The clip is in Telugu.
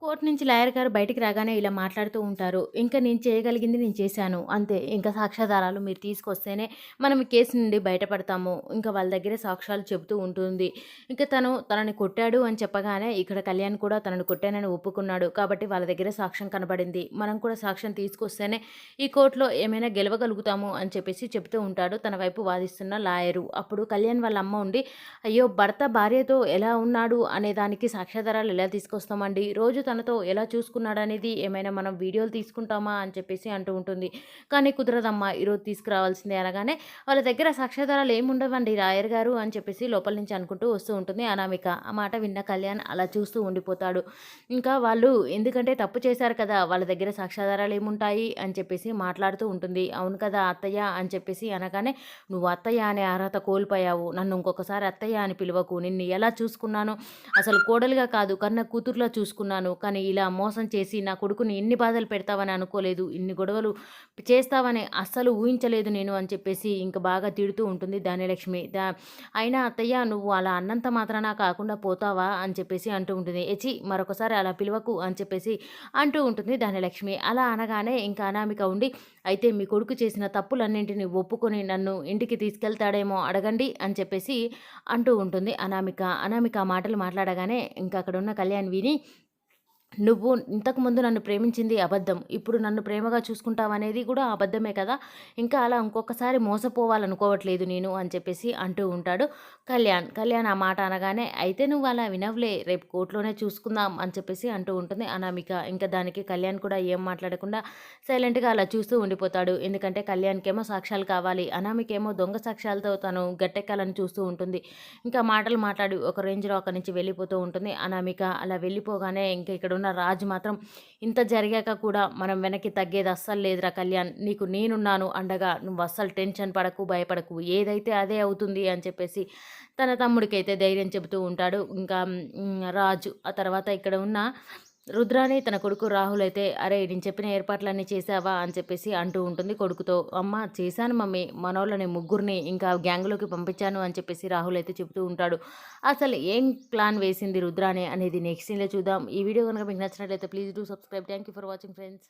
కోర్ట్ నుంచి లాయర్ గారు బయటికి రాగానే ఇలా మాట్లాడుతూ ఉంటారు. "ఇంక నేను చేయగలిగింది నేను చేశాను. అంతే. ఇంక సాక్ష్యాధారాలు మీరు తీసుకొస్తేనే మనం ఈ కేసు నుండి బయటపడతాము." ఇంక వాళ్ళ దగ్గర సాక్ష్యాలు చెబుతూ ఉంటుంది. ఇంక తనని కొట్టాడు అని చెప్పగానే ఇక్కడ కళ్యాణ్ కూడా తనని కొట్టానని ఒప్పుకున్నాడు. కాబట్టి వాళ్ళ దగ్గర సాక్ష్యం కనబడింది. మనం కూడా సాక్ష్యం తీసుకొస్తేనే ఈ కోర్ట్‌లో ఏమైనా గెలవగలుగుతాము అని చెప్పేసి చెప్తూ ఉంటాడు తన వైపు వాదిస్తున్న లాయరు. అప్పుడు కళ్యాణ్ వాళ్ళ అమ్మ ఉండి, "అయ్యో! భర్త భార్యతో ఎలా ఉన్నాడు అనే దానికి సాక్ష్యాధారాలు ఎలా తీసుకొస్తామండి? రోజు తనతో ఎలా చూసుకున్నాడనేది ఏమైనా మనం వీడియోలు తీసుకుంటామా అని చెప్పేసి అంటూ ఉంటుంది. కానీ కుదరదమ్మా ఈరోజు తీసుకురావాల్సిందే అనగానే వాళ్ళ దగ్గర సాక్ష్యాధారాలు ఏముండవండి రాయర్ గారు అని చెప్పేసి లోపల నుంచి అనుకుంటూ వస్తూ ఉంటుంది అనామిక. ఆ మాట విన్న కళ్యాణ్ అలా చూస్తూ ఉండిపోతాడు. ఇంకా వాళ్ళు ఎందుకంటే తప్పు చేశారు కదా! వాళ్ళ దగ్గర సాక్ష్యాధారాలు ఏముంటాయి అని చెప్పేసి మాట్లాడుతూ ఉంటుంది. అవును కదా అత్తయ్య అని చెప్పేసి అనగానే, "నువ్వు అత్తయ్య అనే అర్హత కోల్పోయావు. నన్ను ఇంకొకసారి అత్తయ్య అని పిలవకు. నిన్ను ఎలా చూసుకున్నానో అసలు కోడలిగా కాదు కన్న కూతురులా చూసుకున్నాను. కానీ ఇలా మోసం చేసి నా కొడుకుని ఇన్ని బాధలు పెడతావని అనుకోలేదు. ఇన్ని గొడవలు చేస్తావని అస్సలు ఊహించలేదు నేను" అని చెప్పేసి ఇంక బాగా తిడుతూ ఉంటుంది ధాన్యలక్ష్మి. అయినా అత్తయ్య నువ్వు అలా అన్నంత మాత్రాన కాకుండా పోతావా అని చెప్పేసి అంటూ ఉంటుంది. "ఏచి మరొకసారి అలా పిలవకు" అని చెప్పేసి అంటూ ఉంటుంది ధాన్యలక్ష్మి. అలా అనగానే ఇంకా అనామిక ఉండి, "అయితే మీ కొడుకు చేసిన తప్పులన్నింటిని ఒప్పుకొని నన్ను ఇంటికి తీసుకెళ్తాడేమో అడగండి" అని చెప్పేసి అంటూ ఉంటుంది అనామిక. అనామిక ఆ మాటలు మాట్లాడగానే ఇంకా అక్కడున్న కళ్యాణ్ విని, "నువ్వు ఇంతకుముందు నన్ను ప్రేమించింది అబద్ధం. ఇప్పుడు నన్ను ప్రేమగా చూసుకుంటావనేది కూడా అబద్ధమే కదా! ఇంకా అలా ఇంకొకసారి మోసపోవాలనుకోవట్లేదు నేను" అని చెప్పేసి అంటూ ఉంటాడు కళ్యాణ్. కళ్యాణ్ ఆ మాట అనగానే, "అయితే నువ్వు అలా వినవులే. రేపు కోర్ట్‌లోనే చూసుకుందాం" అని చెప్పేసి అంటూ ఉంటుంది అనామిక. ఇంకా దానికి కళ్యాణ్ కూడా ఏం మాట్లాడకుండా సైలెంట్‌గా అలా చూస్తూ ఉండిపోతాడు. ఎందుకంటే కళ్యాణ్‌కేమో సాక్ష్యాలు కావాలి. అనామికేమో దొంగ సాక్ష్యాలతో తను గట్టెక్కాలని చూస్తూ ఉంటుంది. ఇంకా మాటలు మాట్లాడి ఒక రేంజ్‌లో అక్కడి నుంచి వెళ్ళిపోతూ ఉంటుంది అనామిక. అలా వెళ్ళిపోగానే ఇంక ఇక్కడున్న రాజు మాత్రం, "ఇంత జరిగాక కూడా మనం వెనక్కి తగ్గేది అస్సలు లేదురా కళ్యాణ్. నీకు నేనున్నాను అండగా. నువ్వు అస్సలు టెన్షన్ పడకు, భయపడకు. ఏదైతే అదే అవుతుంది" అని చెప్పేసి తన తమ్ముడికైతే ధైర్యం చెబుతూ ఉంటాడు. ఇంకా రాజు. ఆ తర్వాత ఇక్కడ ఉన్న రుద్రాని తన కొడుకు రాహుల్ అయితే, "అరేయ్! నేను చెప్పిన ఏర్పాట్లన్నీ చేశావా?" అని చెప్పేసి అంటూ ఉంటుంది కొడుకుతో. "అమ్మ చేశాను మమ్మీ. మనోళ్ళని ముగ్గురిని ఇంకా గ్యాంగ్‌లోకి పంపించాను" అని చెప్పేసి రాహుల్ అయితే చెప్తూ ఉంటాడు. అసలు ఏం ప్లాన్ వేసింది రుద్రాని అనేది నెక్స్ట్ సీన్‌లో చూద్దాం. ఈ వీడియో గనుక మీకు నచ్చినట్లయితే please do subscribe. Thank you for watching friends.